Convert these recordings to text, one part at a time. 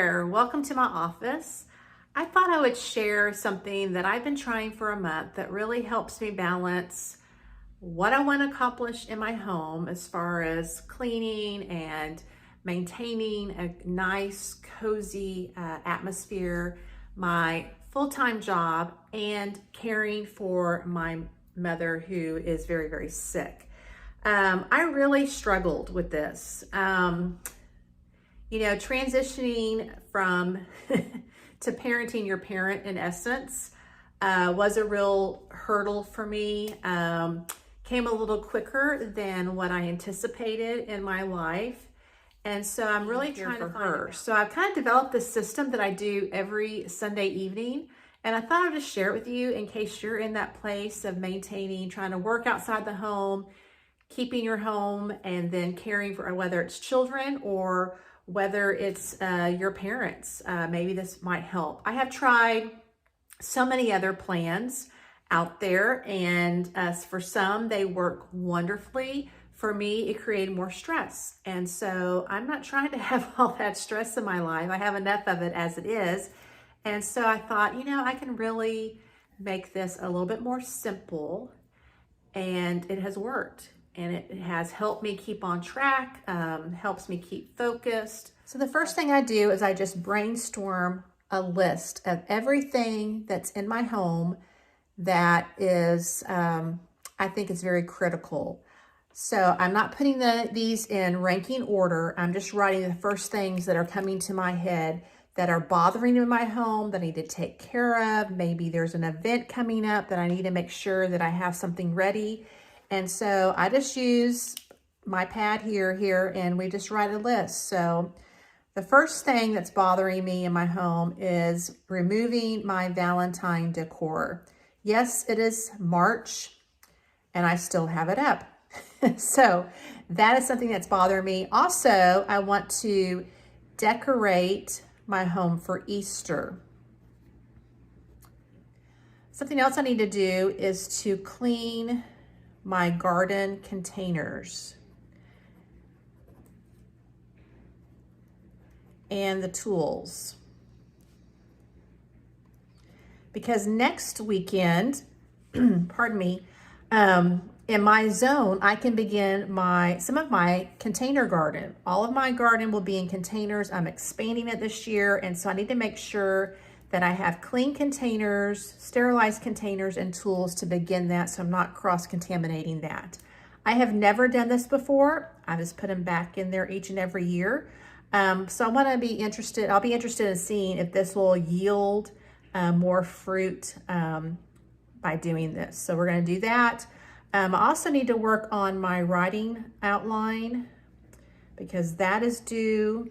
there, welcome to my office. I thought I would share something that I've been trying for a month that really helps me balance what I want to accomplish in my home as far as cleaning and maintaining a nice, cozy atmosphere, my full-time job, and caring for my mother who is very, very sick. I really struggled with this. Transitioning from to parenting your parent in essence was a real hurdle for me. Came a little quicker than what I anticipated in my life. And so I'm really trying to find her. So I've kind of developed this system that I do every Sunday evening. And I thought I'd just share it with you in case you're in that place of maintaining, trying to work outside the home, keeping your home, and then caring for whether it's children or whether it's your parents. Maybe this might help. I have tried so many other plans out there, and for some, they work wonderfully. For me, it created more stress. And so I'm not trying to have all that stress in my life. I have enough of it as it is. And so I thought, I can really make this a little bit more simple, and it has worked. And it has helped me keep on track, helps me keep focused. So the first thing I do is I just brainstorm a list of everything that's in my home that is, I think is very critical. So I'm not putting these in ranking order. I'm just writing the first things that are coming to my head that are bothering in my home that I need to take care of. Maybe there's an event coming up that I need to make sure that I have something ready. And so I just use my pad here, and we just write a list. So the first thing that's bothering me in my home is removing my Valentine decor. Yes, it is March, and I still have it up. So that is something that's bothering me. Also, I want to decorate my home for Easter. Something else I need to do is to clean my garden containers and the tools, because next weekend, pardon me, in my zone, I can begin some of my container garden. All of my garden will be in containers. I'm expanding it this year, and so I need to make sure that I have clean containers, sterilized containers, and tools to begin that, so I'm not cross-contaminating that. I have never done this before. I just put them back in there each and every year. So I'll be interested in seeing if this will yield more fruit by doing this. So we're gonna do that. I also need to work on my writing outline because that is due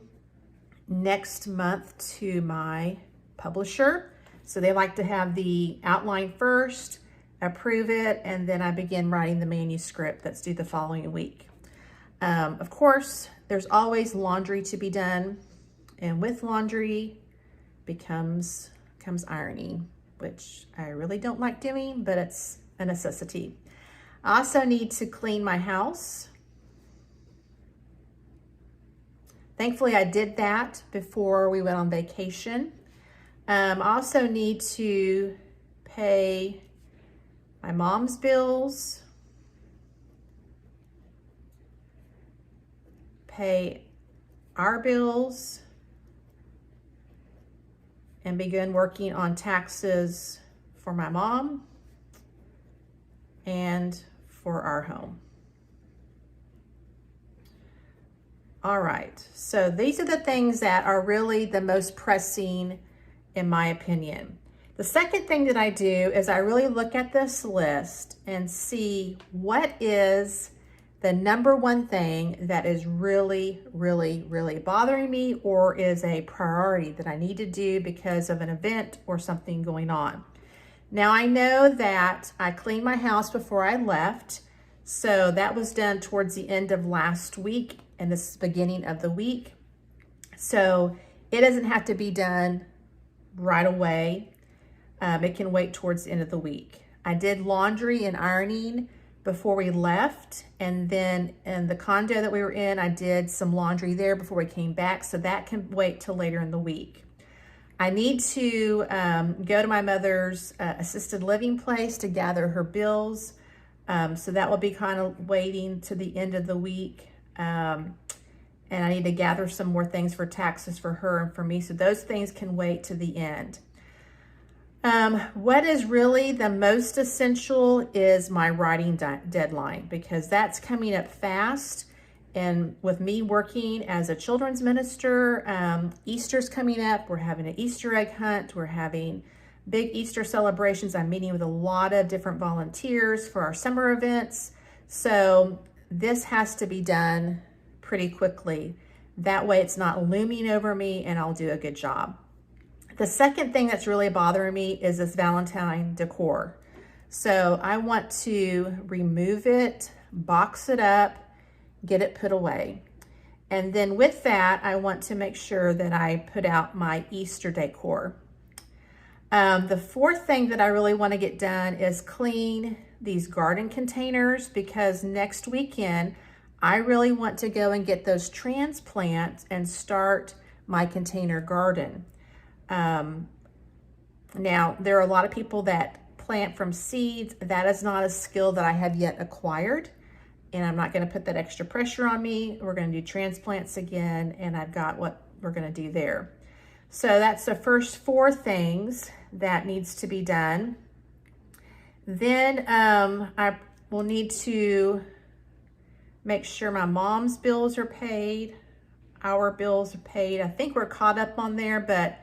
next month to my publisher. So they like to have the outline first, approve it, and then I begin writing the manuscript that's due the following week. Of course, there's always laundry to be done, and with laundry comes ironing, which I really don't like doing, but it's a necessity. I also need to clean my house. Thankfully, I did that before we went on vacation. I also need to pay my mom's bills, pay our bills, and begin working on taxes for my mom and for our home. All right, so these are the things that are really the most pressing in my opinion. The second thing that I do is I really look at this list and see what is the number one thing that is really, really, really bothering me or is a priority that I need to do because of an event or something going on. Now I know that I cleaned my house before I left, so that was done towards the end of last week and this is the beginning of the week. So it doesn't have to be done right away. It can wait towards the end of the week. I did laundry and ironing before we left. And then in the condo that we were in, I did some laundry there before we came back. So that can wait till later in the week. I need to go to my mother's assisted living place to gather her bills. So that will be kind of waiting to the end of the week. And I need to gather some more things for taxes for her and for me. So those things can wait to the end. What is really the most essential is my writing deadline, because that's coming up fast. And with me working as a children's minister, Easter's coming up. We're having an Easter egg hunt. We're having big Easter celebrations. I'm meeting with a lot of different volunteers for our summer events. So this has to be done pretty quickly. That way it's not looming over me and I'll do a good job. The second thing that's really bothering me is this Valentine decor. So I want to remove it, box it up, get it put away. And then with that, I want to make sure that I put out my Easter decor. The fourth thing that I really want to get done is clean these garden containers, because next weekend, I really want to go and get those transplants and start my container garden. Now, there are a lot of people that plant from seeds. That is not a skill that I have yet acquired. And I'm not going to put that extra pressure on me. We're going to do transplants again, and I've got what we're going to do there. So that's the first four things that needs to be done. Then I will need to make sure my mom's bills are paid. Our bills are paid. I think we're caught up on there, but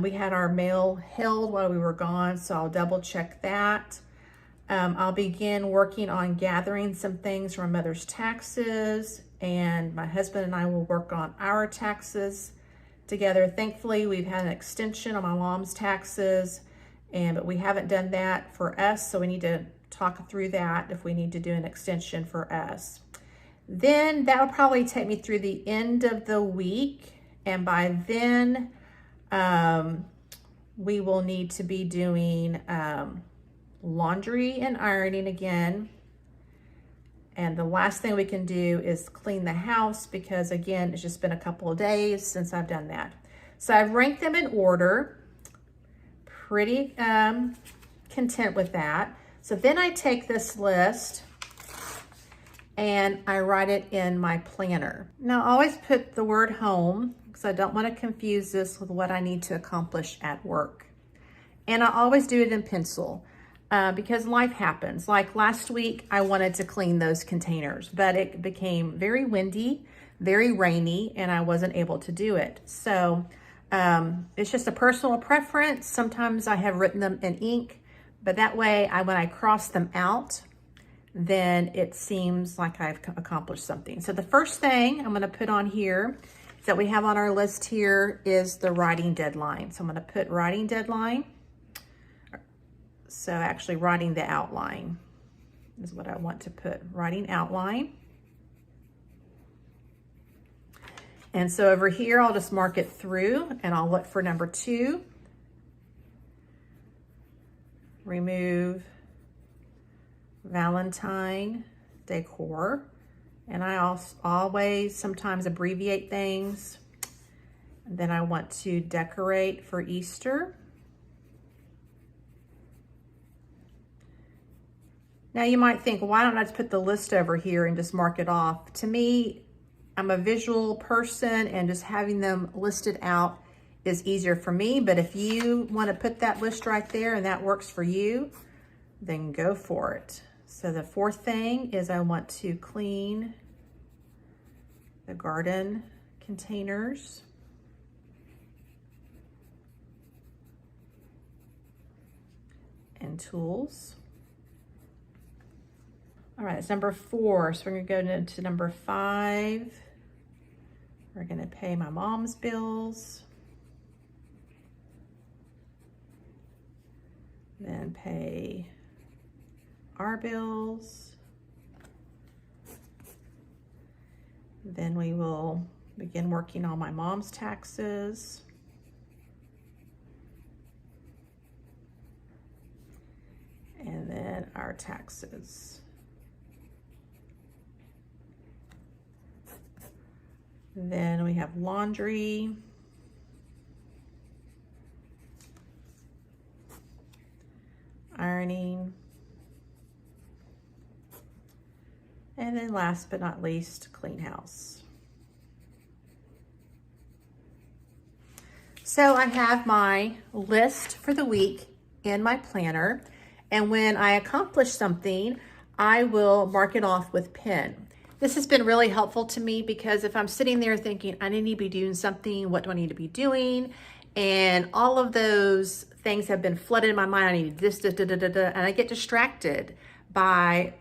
we had our mail held while we were gone, so I'll double check that. I'll begin working on gathering some things from my mother's taxes, and my husband and I will work on our taxes together. Thankfully, we've had an extension on my mom's taxes, but we haven't done that for us, so we need to talk through that if we need to do an extension for us. Then that will probably take me through the end of the week, and by then we will need to be doing laundry and ironing again. And the last thing we can do is clean the house, because again, it's just been a couple of days since I've done that. So I've ranked them in order. Pretty content with that. So then I take this list and I write it in my planner. Now I always put the word home, because I don't want to confuse this with what I need to accomplish at work. And I always do it in pencil. Because life happens. Like last week, I wanted to clean those containers, but it became very windy, very rainy, and I wasn't able to do it. So it's just a personal preference. Sometimes I have written them in ink, but that way, when I cross them out, then it seems like I've accomplished something. So the first thing I'm gonna put on here that we have on our list here is the writing deadline. So I'm gonna put writing deadline. So actually writing the outline is what I want to put, writing outline. And so over here, I'll just mark it through and I'll look for number 2. Remove Valentine decor. And I also always sometimes abbreviate things. And then I want to decorate for Easter. Now you might think, why don't I just put the list over here and just mark it off? To me, I'm a visual person, and just having them listed out is easier for me. But if you want to put that list right there and that works for you, then go for it. So the fourth thing is I want to clean the garden containers. And tools. All right, it's number 4. So we're gonna go into number 5. We're gonna pay my mom's bills. Then pay our bills. Then we will begin working on my mom's taxes. And then our taxes. Then we have laundry. Ironing. And then last but not least, clean house. So I have my list for the week in my planner. And when I accomplish something, I will mark it off with pen. This has been really helpful to me because if I'm sitting there thinking, I need to be doing something, what do I need to be doing? And all of those things have been flooded in my mind. I need this, and I get distracted by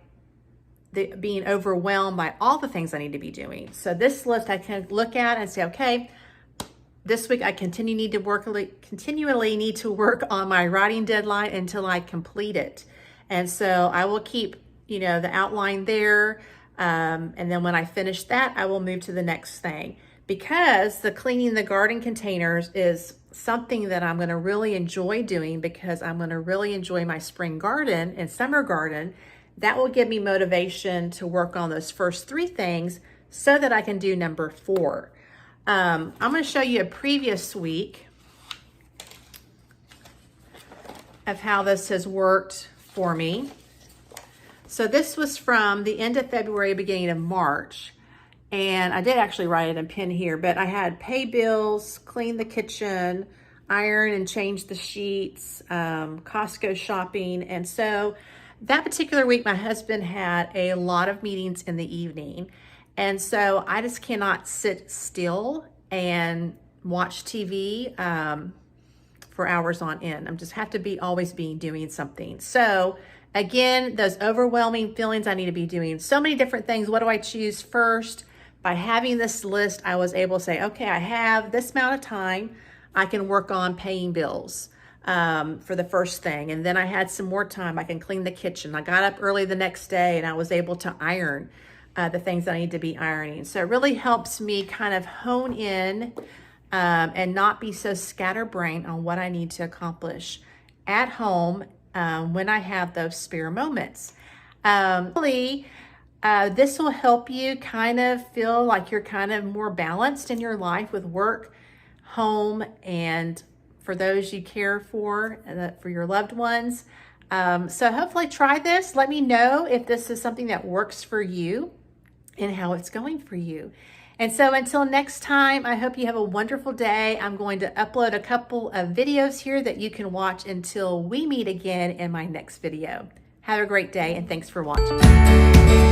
being overwhelmed by all the things I need to be doing. So this list I can look at and say, okay, this week I continually need to work on my writing deadline until I complete it. And so I will keep, the outline there. And then when I finish that, I will move to the next thing, because the cleaning the garden containers is something that I'm going to really enjoy doing, because I'm going to really enjoy my spring garden and summer garden. That will give me motivation to work on those first 3 things so that I can do number 4. I'm going to show you a previous week of how this has worked for me. So this was from the end of February, beginning of March. And I did actually write it in pen here, but I had pay bills, clean the kitchen, iron and change the sheets, Costco shopping. And so that particular week, my husband had a lot of meetings in the evening. And so I just cannot sit still and watch TV for hours on end. I just have to be always doing something. So again, those overwhelming feelings, I need to be doing so many different things. What do I choose first? By having this list, I was able to say, okay, I have this amount of time. I can work on paying bills for the first thing. And then I had some more time. I can clean the kitchen. I got up early the next day and I was able to iron the things I need to be ironing. So it really helps me kind of hone in and not be so scatterbrained on what I need to accomplish at home when I have those spare moments. This will help you kind of feel like you're kind of more balanced in your life with work, home, and for those you care for your loved ones. So hopefully try this. Let me know if this is something that works for you and how it's going for you. And so until next time, I hope you have a wonderful day. I'm going to upload a couple of videos here that you can watch until we meet again in my next video. Have a great day and thanks for watching.